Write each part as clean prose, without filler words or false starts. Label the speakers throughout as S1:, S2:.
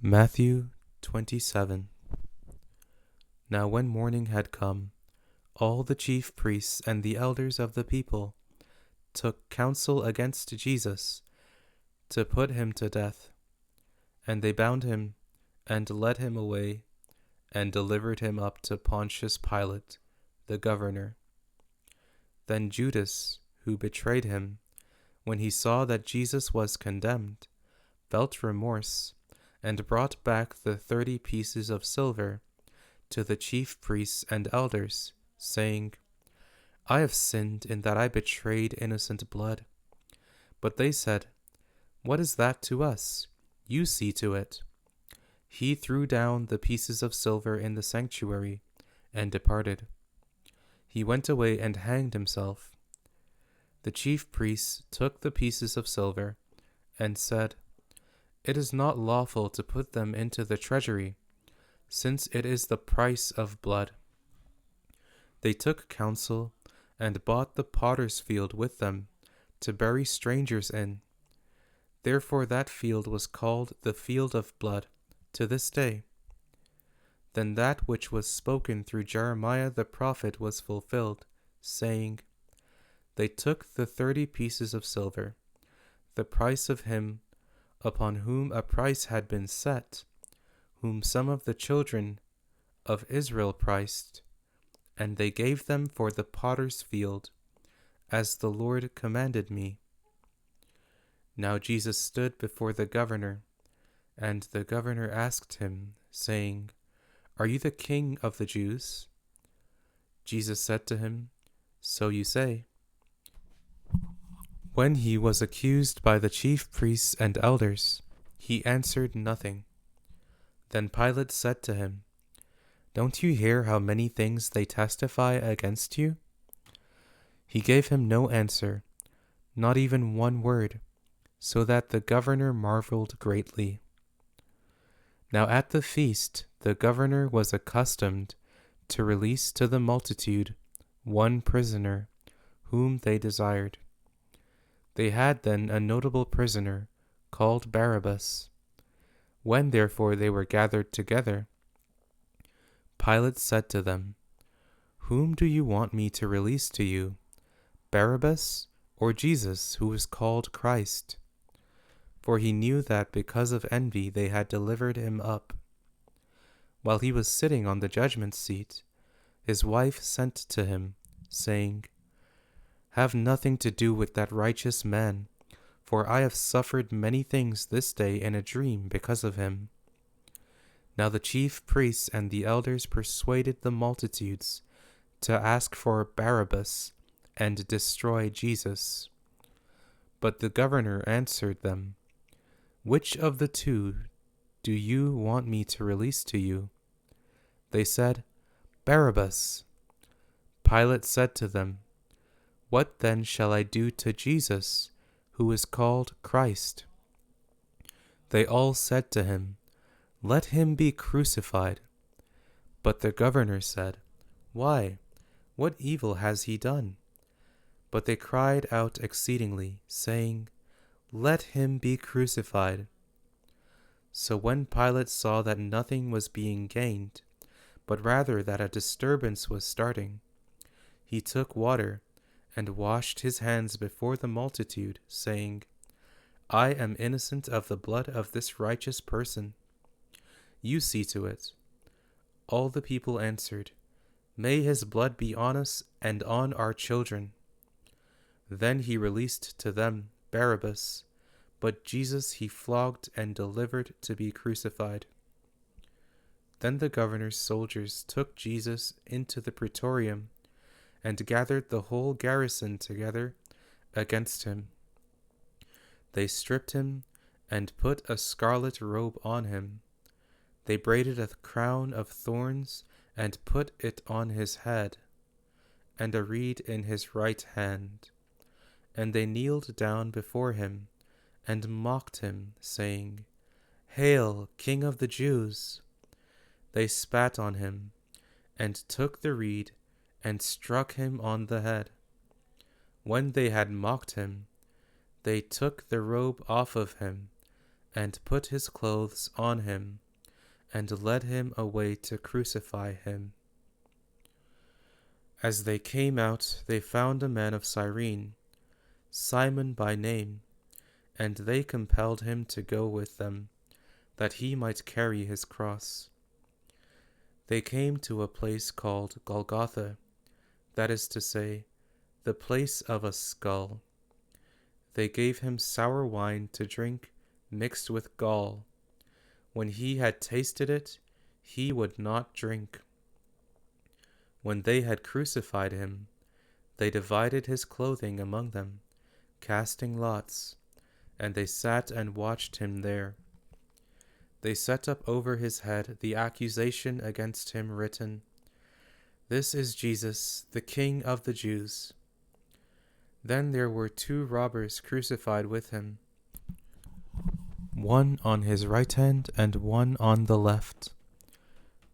S1: Matthew 27. Now when morning had come, all the chief priests and the elders of the people took counsel against Jesus to put him to death. And they bound him, and led him away, and delivered him up to Pontius Pilate, the governor. Then Judas, who betrayed him, when he saw that Jesus was condemned, felt remorse, and brought back the 30 pieces of silver to the chief priests and elders, saying, I have sinned in that I betrayed innocent blood. But they said, What is that to us? You see to it. He threw down the pieces of silver in the sanctuary, and departed. He went away and hanged himself. The chief priests took the pieces of silver, and said, It is not lawful to put them into the treasury, since it is the price of blood. They took counsel, and bought the potter's field with them, to bury strangers in. Therefore that field was called the field of blood, to this day. Then that which was spoken through Jeremiah the prophet was fulfilled, saying, They took the 30 pieces of silver, the price of him upon whom a price had been set, whom some of the children of Israel priced, and they gave them for the potter's field, as the Lord commanded me. Now Jesus stood before the governor, and the governor asked him, saying, Are you the king of the Jews? Jesus said to him, So you say. When he was accused by the chief priests and elders, he answered nothing. Then Pilate said to him, Don't you hear how many things they testify against you? He gave him no answer, not even one word, so that the governor marveled greatly. Now at the feast the governor was accustomed to release to the multitude one prisoner, whom they desired. They had then a notable prisoner, called Barabbas. When therefore they were gathered together, Pilate said to them, Whom do you want me to release to you, Barabbas or Jesus, who is called Christ? For he knew that because of envy they had delivered him up. While he was sitting on the judgment seat, his wife sent to him, saying, Have nothing to do with that righteous man, for I have suffered many things this day in a dream because of him. Now the chief priests and the elders persuaded the multitudes to ask for Barabbas and destroy Jesus. But the governor answered them, Which of the two do you want me to release to you? They said, Barabbas. Pilate said to them, What then shall I do to Jesus, who is called Christ? They all said to him, Let him be crucified. But the governor said, Why? What evil has he done? But they cried out exceedingly, saying, Let him be crucified. So when Pilate saw that nothing was being gained, but rather that a disturbance was starting, he took water and washed his hands before the multitude, saying, I am innocent of the blood of this righteous person. You see to it. All the people answered, May his blood be on us and on our children. Then he released to them Barabbas, but Jesus he flogged and delivered to be crucified. Then the governor's soldiers took Jesus into the praetorium, and gathered the whole garrison together against him. They stripped him, and put a scarlet robe on him. They braided a crown of thorns, and put it on his head, and a reed in his right hand. And they kneeled down before him, and mocked him, saying, Hail, King of the Jews! They spat on him, and took the reed, and struck him on the head. When they had mocked him, they took the robe off of him, and put his clothes on him, and led him away to crucify him. As they came out, they found a man of Cyrene, Simon by name, and they compelled him to go with them, that he might carry his cross. They came to a place called Golgotha, that is to say, the place of a skull. They gave him sour wine to drink mixed with gall. When he had tasted it, he would not drink. When they had crucified him, they divided his clothing among them, casting lots, and they sat and watched him there. They set up over his head the accusation against him written, "This is Jesus, the King of the Jews." Then there were 2 robbers crucified with him, one on his right hand and one on the left.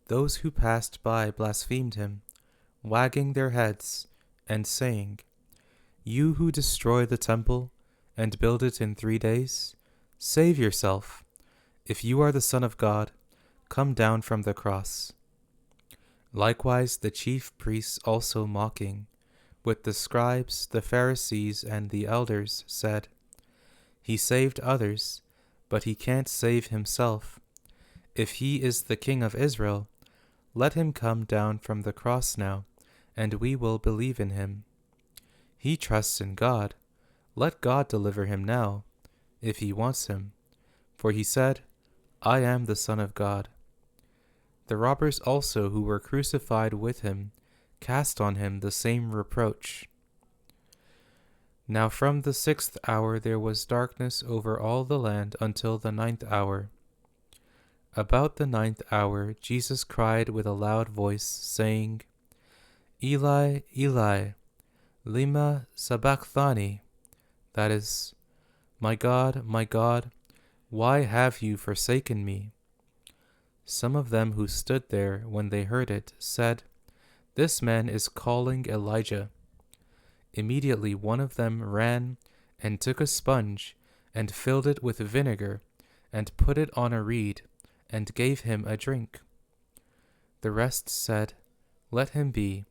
S1: Those who passed by blasphemed him, wagging their heads and saying, "You who destroy the temple and build it in 3 days, save yourself. If you are the Son of God, come down from the cross." Likewise the chief priests also mocking, with the scribes, the Pharisees, and the elders, said, "He saved others, but he can't save himself. If he is the King of Israel, let him come down from the cross now, and we will believe in him. He trusts in God. Let God deliver him now, if he wants him. For he said, 'I am the Son of God.'" The robbers also who were crucified with him cast on him the same reproach. Now from the 6th hour there was darkness over all the land until the 9th hour. About the 9th hour Jesus cried with a loud voice, saying, "Eli, Eli, lema sabachthani?" That is, my God, why have you forsaken me?" Some of them who stood there when they heard it said, "This man is calling Elijah." Immediately one of them ran and took a sponge and filled it with vinegar and put it on a reed and gave him a drink. The rest said, "Let him be.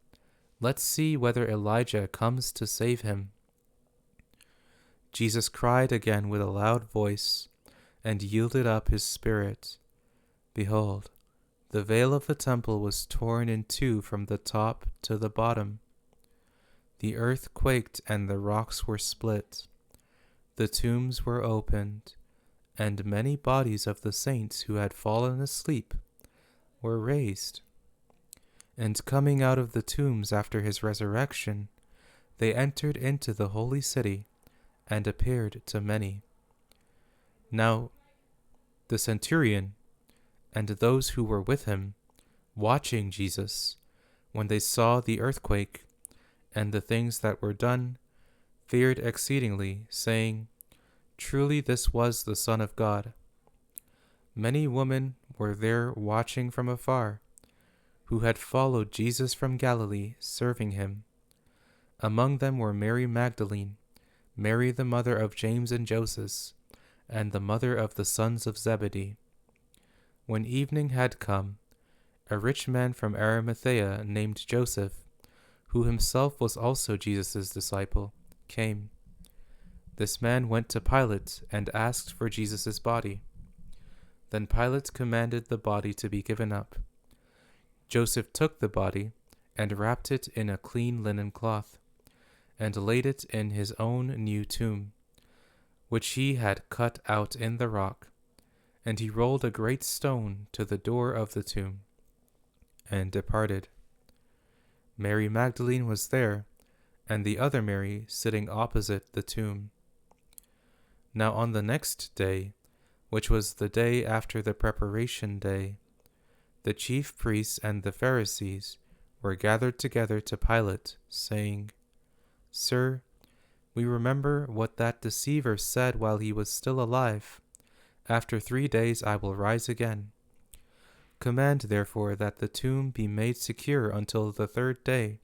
S1: Let's see whether Elijah comes to save him." Jesus cried again with a loud voice and yielded up his spirit. Behold, the veil of the temple was torn in 2 from the top to the bottom. The earth quaked and the rocks were split. The tombs were opened, and many bodies of the saints who had fallen asleep were raised. And coming out of the tombs after his resurrection, they entered into the holy city and appeared to many. Now the centurion and those who were with him, watching Jesus, when they saw the earthquake and the things that were done, feared exceedingly, saying, "Truly this was the Son of God." Many women were there watching from afar, who had followed Jesus from Galilee, serving him. Among them were Mary Magdalene, Mary the mother of James and Joseph, and the mother of the sons of Zebedee. When evening had come, a rich man from Arimathea named Joseph, who himself was also Jesus' disciple, came. This man went to Pilate and asked for Jesus' body. Then Pilate commanded the body to be given up. Joseph took the body and wrapped it in a clean linen cloth, and laid it in his own new tomb, which he had cut out in the rock, and he rolled a great stone to the door of the tomb, and departed. Mary Magdalene was there, and the other Mary sitting opposite the tomb. Now on the next day, which was the day after the preparation day, the chief priests and the Pharisees were gathered together to Pilate, saying, "Sir, we remember what that deceiver said while he was still alive. After 3 days I will rise again. Command, therefore, that the tomb be made secure until the 3rd day,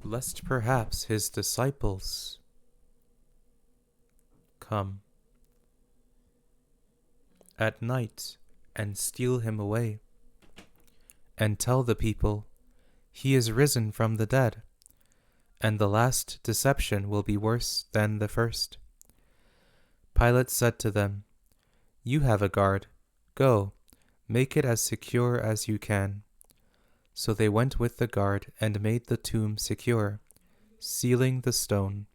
S1: lest perhaps his disciples come." at night and steal him away, and tell the people, 'He is risen from the dead,' and the last deception will be worse than the first." Pilate said to them, "You have a guard. Go, make it as secure as you can." So they went with the guard and made the tomb secure, sealing the stone.